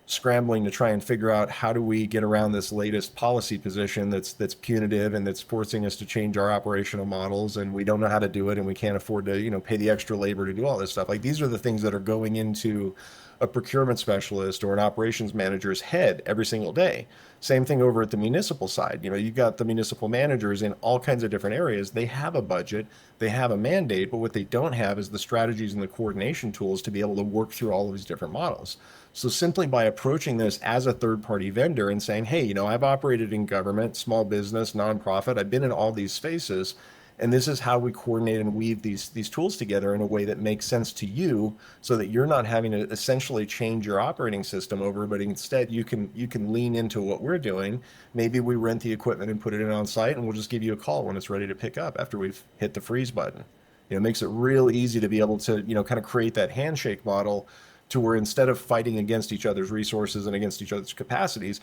scrambling to try and figure out how do we get around this latest policy position that's punitive and that's forcing us to change our operational models, and we don't know how to do it, and we can't afford to pay the extra labor to do all this stuff. Like, these are the things that are going into a procurement specialist or an operations manager's head every single day. Same thing over at the municipal side. You've got the municipal managers in all kinds of different areas. They have a budget, they have a mandate, but what they don't have is the strategies and the coordination tools to be able to work through all of these different models. So simply by approaching this as a third-party vendor and saying, hey, I've operated in government, small business, nonprofit, I've been in all these spaces, and this is how we coordinate and weave these tools together in a way that makes sense to you so that you're not having to essentially change your operating system over, but instead you can lean into what we're doing. Maybe we rent the equipment and put it in on site, and we'll just give you a call when it's ready to pick up after we've hit the freeze button. It makes it real easy to be able to, kind of create that handshake model to where instead of fighting against each other's resources and against each other's capacities.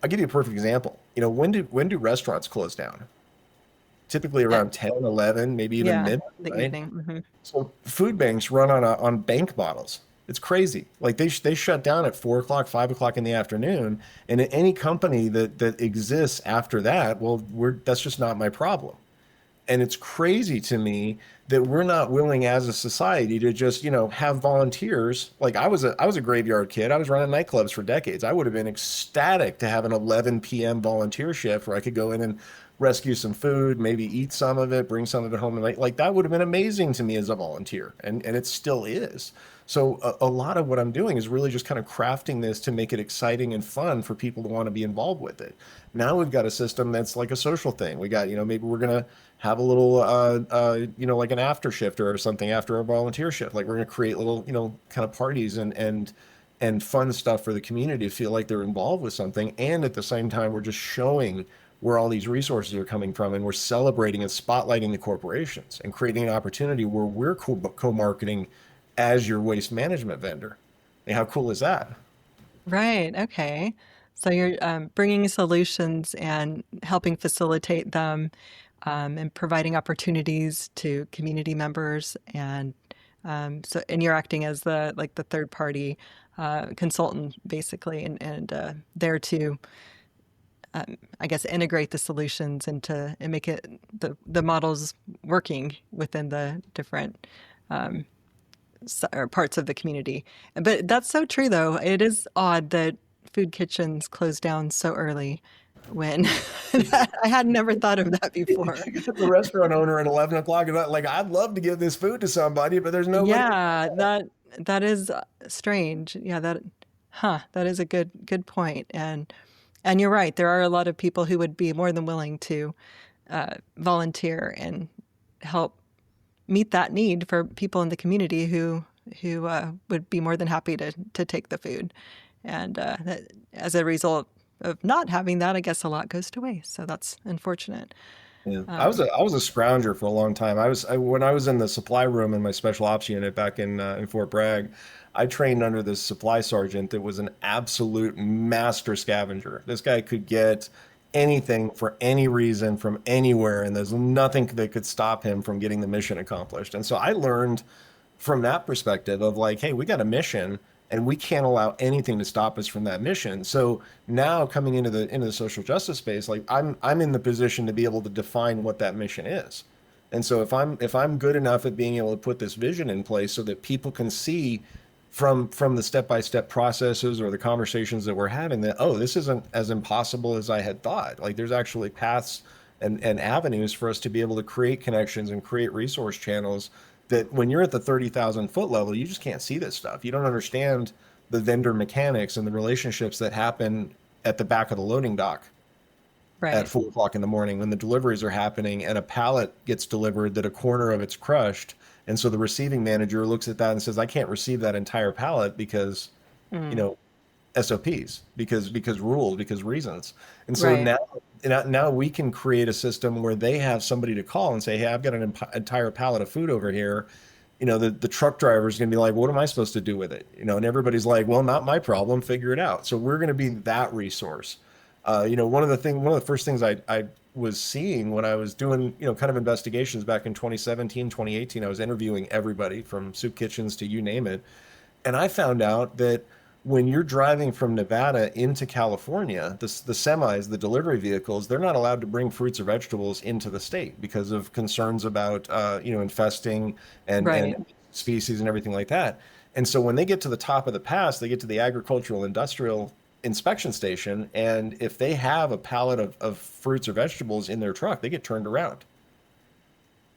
I'll give you a perfect example. When do restaurants close down? Typically Yeah, around 10, 11, maybe even yeah, midnight, the right? evening. So food banks run on bank models. It's crazy. Like, they shut down at 4 o'clock, 5 o'clock in the afternoon, and any company that exists after that, well, that's just not my problem. And it's crazy to me that we're not willing as a society to just, have volunteers. Like, I was a graveyard kid. I was running nightclubs for decades. I would have been ecstatic to have an 11 p.m. volunteer shift where I could go in and rescue some food, maybe eat some of it, bring some of it home. And like, that would have been amazing to me as a volunteer. And it still is. So a lot of what I'm doing is really just kind of crafting this to make it exciting and fun for people to want to be involved with it. Now we've got a system that's like a social thing. We got, maybe we're going to have a little, like an after shift or something after a volunteer shift. Like, we're going to create little, kind of parties and fun stuff for the community to feel like they're involved with something. And at the same time, we're just showing where all these resources are coming from, and we're celebrating and spotlighting the corporations and creating an opportunity where we're co-marketing as your waste management vendor. And how cool is that? Right. Okay. So you're bringing solutions and helping facilitate them, and providing opportunities to community members, and and you're acting as the third party consultant basically, and there to I guess integrate the solutions and make it the models working within the different or parts of the community. But that's so true, though. It is odd that food kitchens close down so early when I had never thought of that before. You get the restaurant owner at 11 o'clock and like, I'd love to give this food to somebody, but there's nobody. Yeah, that is strange. Yeah, that is a good point. And you're right. There are a lot of people who would be more than willing to volunteer and help meet that need for people in the community who would be more than happy to take the food. And as a result of not having that, I guess a lot goes to waste. So that's unfortunate. Yeah, Um, I was a scrounger for a long time. When I was in the supply room in my special ops unit back in Fort Bragg. I trained under this supply sergeant that was an absolute master scavenger. This guy could get anything for any reason from anywhere, and there's nothing that could stop him from getting the mission accomplished. And so I learned from that perspective of like, hey, we got a mission and we can't allow anything to stop us from that mission. So now coming into the social justice space, like I'm in the position to be able to define what that mission is. And so if I'm good enough at being able to put this vision in place so that people can see from the step-by-step processes or the conversations that we're having that, oh, this isn't as impossible as I had thought. Like there's actually paths and avenues for us to be able to create connections and create resource channels that when you're at the 30,000 foot level, you just can't see this stuff. You don't understand the vendor mechanics and the relationships that happen at the back of the loading dock at right. 4 o'clock in the morning when the deliveries are happening and a pallet gets delivered that a corner of it's crushed. And so the receiving manager looks at that and says, I can't receive that entire pallet because, you Mm, know, SOPs, because rules, because reasons. And so right. now we can create a system where they have somebody to call and say, hey, I've got an entire pallet of food over here. The truck driver is going to be like, what am I supposed to do with it? And everybody's like, well, not my problem, figure it out. So we're going to be that resource. One of the first things I was seeing when I was doing, kind of investigations back in 2017, 2018, I was interviewing everybody from soup kitchens to you name it. And I found out that when you're driving from Nevada into California, the semis, the delivery vehicles, they're not allowed to bring fruits or vegetables into the state because of concerns about, infesting and Right. species and everything like that. And so when they get to the top of the pass, they get to the agricultural industrial inspection station, and if they have a pallet of fruits or vegetables in their truck, they get turned around.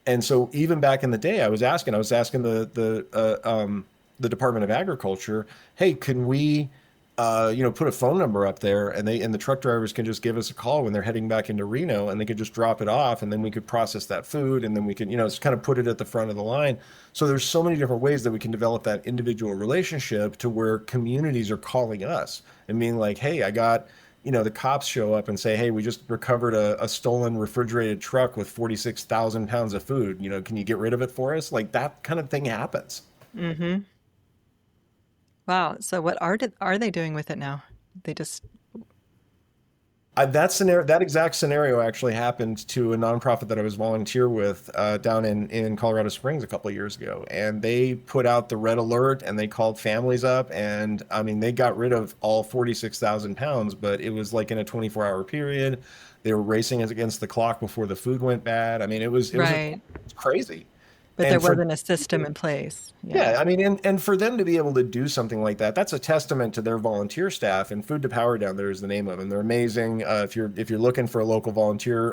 And so even back in the day, I was asking the Department of Agriculture, hey, can we, put a phone number up there, and the truck drivers can just give us a call when they're heading back into Reno, and they could just drop it off, and then we could process that food, and then we could, just kind of put it at the front of the line. So there's so many different ways that we can develop that individual relationship to where communities are calling us and being like, hey, I got. The cops show up and say, hey, we just recovered a stolen refrigerated truck with 46,000 pounds of food. Can you get rid of it for us? Like that kind of thing happens. Mm-hmm. Wow. So what are they doing with it now? They just That exact scenario actually happened to a nonprofit that I was volunteer with down in Colorado Springs a couple of years ago, and they put out the red alert and they called families up, and I mean they got rid of all 46,000 pounds, but it was like in a 24-hour period. They were racing against the clock before the food went bad. I mean right. it was crazy, But there and for wasn't a system in place. Yeah. yeah, I mean, and for them to be able to do something like that, that's a testament to their volunteer staff. And Food to Power down there is the name of them. They're amazing. If you're looking for a local volunteer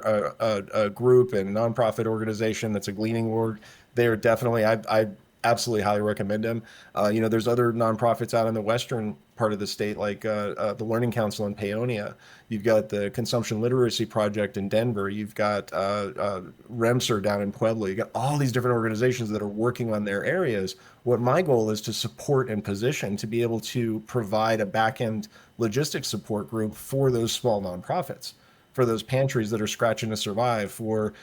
group and nonprofit organization that's a gleaning org, they're definitely I absolutely highly recommend them. There's other nonprofits out in the western part of the state, like the Learning Council in Paonia. You've got the Consumption Literacy Project in Denver. You've got REMSR down in Pueblo. You got all these different organizations that are working on their areas. What my goal is to support and position to be able to provide a back end logistics support group for those small nonprofits. for those pantries that are scratching to survive, for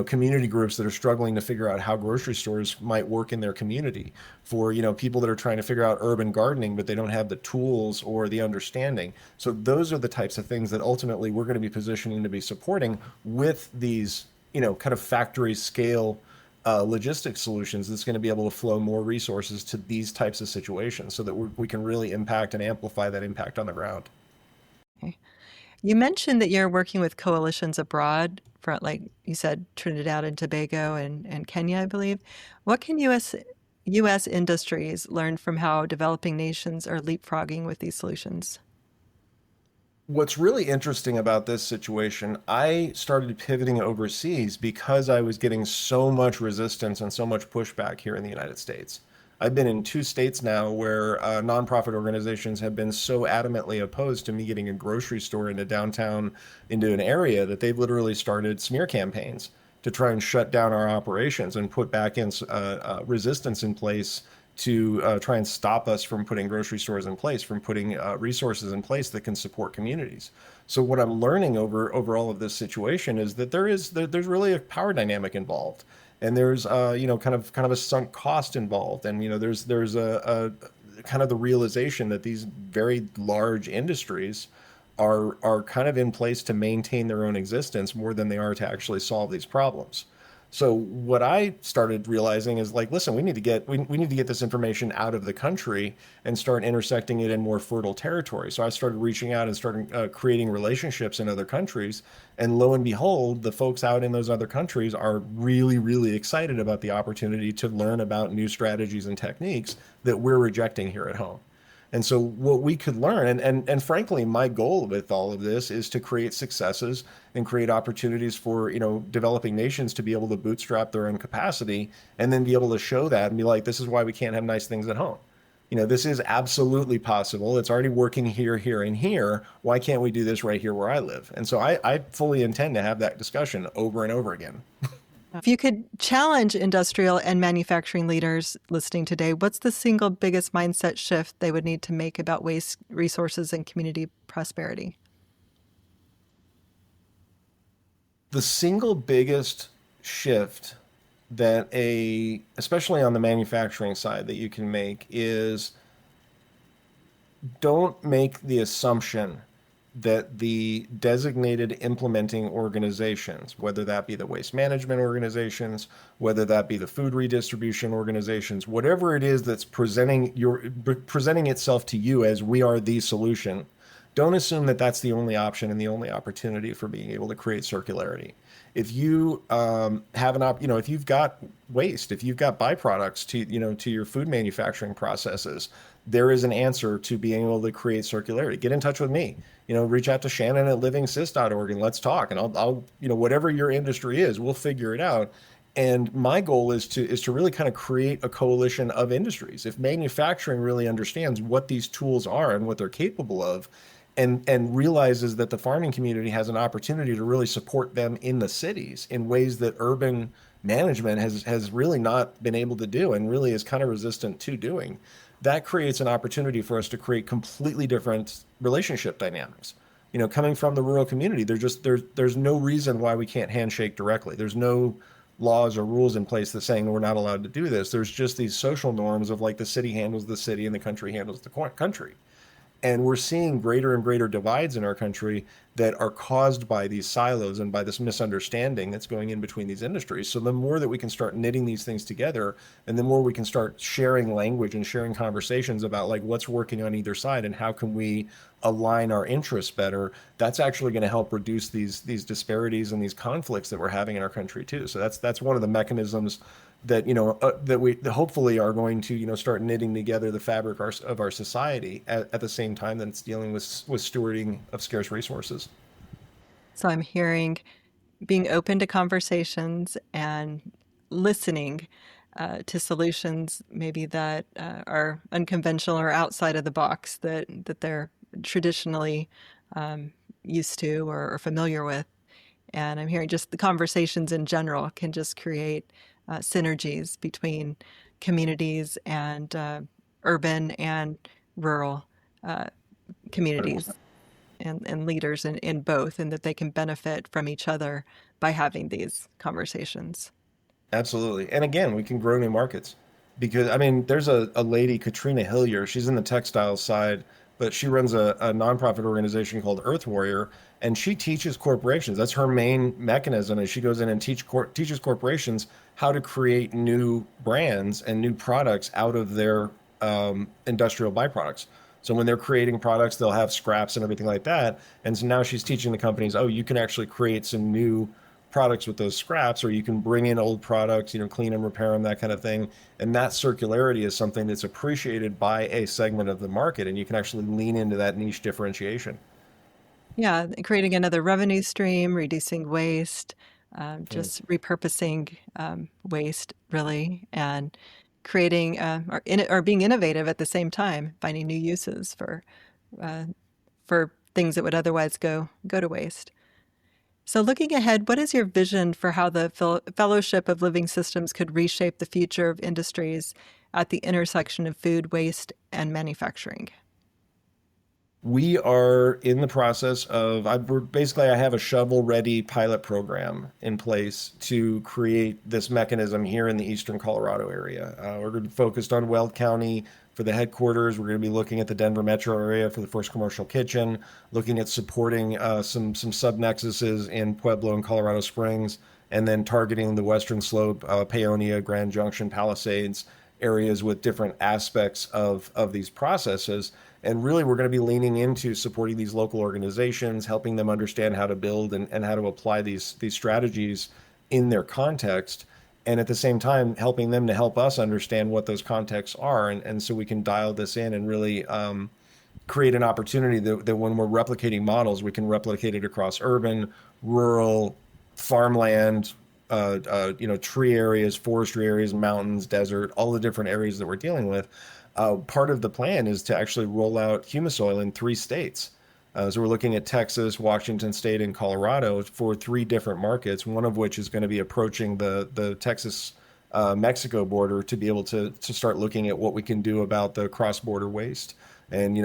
community groups that are struggling to figure out how grocery stores might work in their community, for people that are trying to figure out urban gardening but they don't have the tools or the understanding. So those are the types of things that ultimately we're going to be positioning to be supporting with these kind of factory scale logistics solutions that's going to be able to flow more resources to these types of situations so that we can really impact and amplify that impact on the ground. Okay. You mentioned that you're working with coalitions abroad, for, like you said, Trinidad and Tobago and Kenya, I believe. What can U.S. industries learn from how developing nations are leapfrogging with these solutions? What's really interesting about this situation, I started pivoting overseas because I was getting so much resistance and so much pushback here in the United States. I've been in 2 states now where nonprofit organizations have been so adamantly opposed to me getting a grocery store into downtown, into an area, that they've literally started smear campaigns to try and shut down our operations and put back in resistance in place to try and stop us from putting grocery stores in place, from putting resources in place that can support communities. So what I'm learning over all of this situation is that there's really a power dynamic involved, and there's kind of a sunk cost involved, and there's a kind of the realization that these very large industries are kind of in place to maintain their own existence more than they are to actually solve these problems. So what I started realizing is, like, listen, we need to get this information out of the country and start intersecting it in more fertile territory. So I started reaching out and starting creating relationships in other countries, and lo and behold, the folks out in those other countries are really, really excited about the opportunity to learn about new strategies and techniques that we're rejecting here at home. And so what we could learn, and frankly, my goal with all of this is to create successes and create opportunities for, developing nations to be able to bootstrap their own capacity and then be able to show that and be like, this is why we can't have nice things at home. This is absolutely possible. It's already working here, here, and here. Why can't we do this right here where I live? And so I fully intend to have that discussion over and over again. If you could challenge industrial and manufacturing leaders listening today, what's the single biggest mindset shift they would need to make about waste, resources, and community prosperity? The single biggest shift that especially on the manufacturing side, that you can make is, don't make the assumption that the designated implementing organizations, whether that be the waste management organizations, whether that be the food redistribution organizations, whatever it is that's presenting itself to you as we are the solution, don't assume that that's the only option and the only opportunity for being able to create circularity. If you if you've got waste, if you've got byproducts to your food manufacturing processes, there is an answer to being able to create circularity. Get in touch with me. Reach out to Shannon at livingsys.org and let's talk. And I'll whatever your industry is, we'll figure it out. And my goal is to really kind of create a coalition of industries. If manufacturing really understands what these tools are and what they're capable of, and realizes that the farming community has an opportunity to really support them in the cities in ways that urban management has really not been able to do, and really is kind of resistant to doing, that creates an opportunity for us to create completely different relationship dynamics. Coming from the rural community, there's no reason why we can't handshake directly. There's no laws or rules in place that saying we're not allowed to do this. There's just these social norms of, like, the city handles the city and the country handles the country. And we're seeing greater and greater divides in our country that are caused by these silos and by this misunderstanding that's going in between these industries. So the more that we can start knitting these things together, and the more we can start sharing language and sharing conversations about, like, what's working on either side and how can we align our interests better, that's actually going to help reduce these disparities and these conflicts that we're having in our country too. So that's one of the mechanisms that that we hopefully are going to start knitting together the fabric of our society at the same time that it's dealing with stewarding of scarce resources. So I'm hearing being open to conversations and listening to solutions maybe that are unconventional or outside of the box that they're traditionally used to or familiar with. And I'm hearing just the conversations in general can just create synergies between communities and urban and rural communities. 100%. and leaders in both, and that they can benefit from each other by having these conversations. Absolutely. And again, we can grow new markets because, I mean, there's a lady, Katrina Hillier, she's in the textiles side, but she runs a nonprofit organization called Earth Warrior, and she teaches corporations. That's her main mechanism is she goes in and teaches corporations how to create new brands and new products out of their industrial byproducts. So when they're creating products, they'll have scraps and everything like that. And so now she's teaching the companies, oh, you can actually create some new products with those scraps, or you can bring in old products, clean them, repair them, that kind of thing. And that circularity is something that's appreciated by a segment of the market, and you can actually lean into that niche differentiation. Yeah, creating another revenue stream, reducing waste, Mm. just repurposing waste really, and creating or being innovative at the same time, finding new uses uh, for things that would otherwise go to waste. So, looking ahead, what is your vision for how the Fellowship of Living Systems could reshape the future of industries at the intersection of food, waste, and manufacturing? We are in the process of, I have a shovel ready pilot program in place to create this mechanism here in the eastern Colorado area. We're going to be focused on Weld County for the headquarters. We're going to be looking at the Denver metro area for the first commercial kitchen, looking at supporting some sub nexuses in Pueblo and Colorado Springs, and then targeting the western slope, Paonia, Grand Junction, Palisades areas with different aspects of these processes. And really, we're going to be leaning into supporting these local organizations, helping them understand how to build and how to apply these strategies in their context. And at the same time, helping them to help us understand what those contexts are. And so we can dial this in and really create an opportunity that when we're replicating models, we can replicate it across urban, rural, farmland, tree areas, forestry areas, mountains, desert, all the different areas that we're dealing with. Part of the plan is to actually roll out Humisoil in 3 states. So we're looking at Texas, Washington State, and Colorado for 3 different markets, one of which is going to be approaching the Texas Mexico border to be able to start looking at what we can do about the cross-border waste. And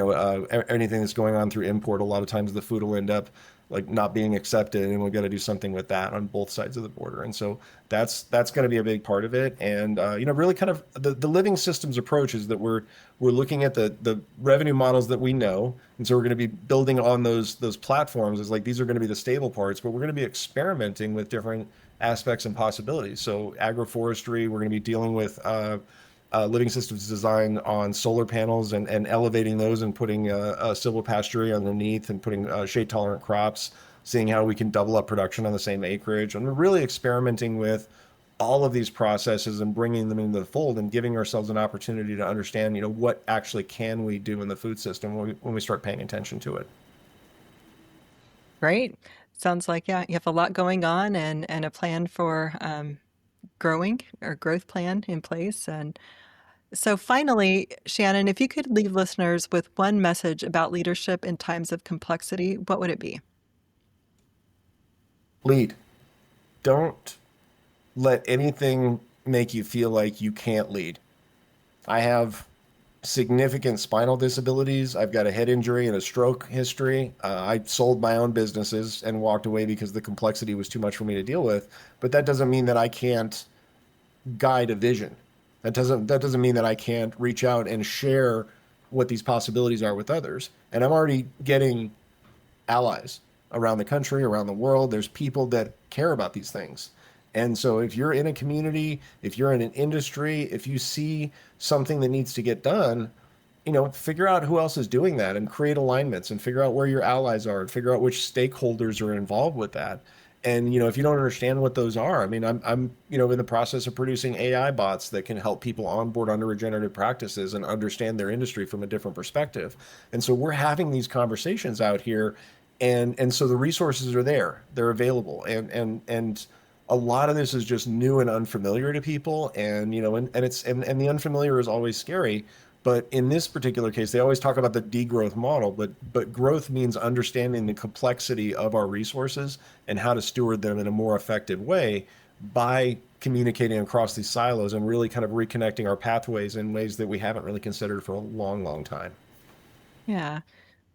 anything that's going on through import, a lot of times the food will end up like not being accepted, and we've got to do something with that on both sides of the border. And so that's going to be a big part of it. And really kind of the living systems approach is that we're looking at the revenue models that we know, and so we're going to be building on those platforms as like these are going to be the stable parts, but we're going to be experimenting with different aspects and possibilities. So agroforestry, we're going to be dealing with living systems design on solar panels and elevating those and putting silvopasture underneath and putting shade tolerant crops, seeing how we can double up production on the same acreage. And we're really experimenting with all of these processes and bringing them into the fold and giving ourselves an opportunity to understand, what actually can we do in the food system when we start paying attention to it. Great. Sounds like, yeah, you have a lot going on and a plan for growing or growth plan in place. And so finally, Shannon, if you could leave listeners with one message about leadership in times of complexity, what would it be? Lead. Don't let anything make you feel like you can't lead. I have significant spinal disabilities. I've got a head injury and a stroke history. I sold my own businesses and walked away because the complexity was too much for me to deal with. But that doesn't mean that I can't guide a vision. That doesn't mean that I can't reach out and share what these possibilities are with others. And I'm already getting allies around the country, around the world. There's people that care about these things. And so if you're in a community, if you're in an industry, if you see something that needs to get done, figure out who else is doing that and create alignments and figure out where your allies are and figure out which stakeholders are involved with that. And if you don't understand what those are, I mean, I'm in the process of producing AI bots that can help people onboard under regenerative practices and understand their industry from a different perspective. And so we're having these conversations out here, and so the resources are there, they're available, and a lot of this is just new and unfamiliar to people, and and the unfamiliar is always scary. But in this particular case, they always talk about the degrowth model, but growth means understanding the complexity of our resources and how to steward them in a more effective way by communicating across these silos and really kind of reconnecting our pathways in ways that we haven't really considered for a long, long time. Yeah,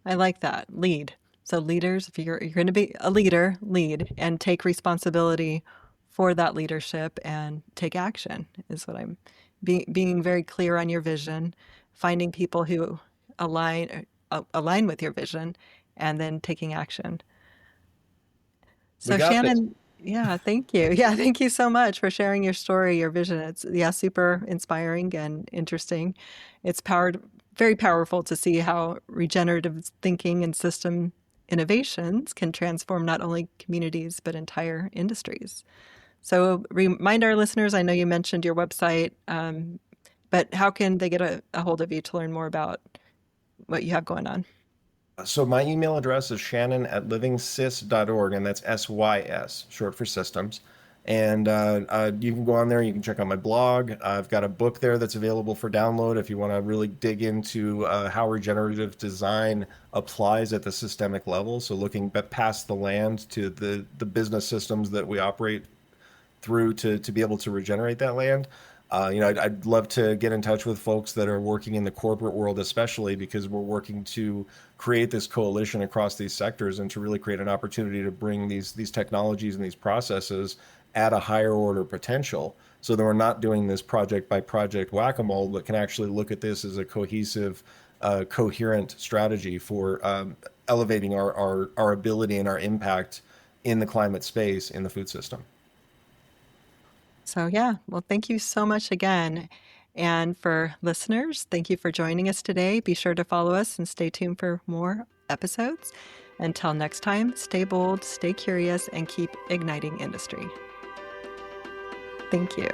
I like that. Lead. So leaders, if you're going to be a leader, lead and take responsibility for that leadership and take action is what I'm being very clear on your vision, finding people who align with your vision, and then taking action. We So got this. Shannon, yeah, thank you. Yeah, thank you so much for sharing your story, your vision. It's super inspiring and interesting. It's very powerful to see how regenerative thinking and system innovations can transform not only communities but entire industries. So remind our listeners, I know you mentioned your website, but how can they get a hold of you to learn more about what you have going on? So my email address is shannon@livingsys.org, and that's SYS, short for systems. And you can go on there. You can check out my blog. I've got a book there that's available for download if you want to really dig into how regenerative design applies at the systemic level. So looking past the land to the business systems that we operate through to be able to regenerate that land. I'd love to get in touch with folks that are working in the corporate world, especially because we're working to create this coalition across these sectors and to really create an opportunity to bring these technologies and these processes at a higher order potential, so that we're not doing this project by project whack-a-mole, but can actually look at this as a cohesive, coherent strategy for elevating our ability and our impact in the climate space in the food system. So, yeah, well, thank you so much again. And for listeners, thank you for joining us today. Be sure to follow us and stay tuned for more episodes. Until next time, stay bold, stay curious, and keep igniting industry. Thank you.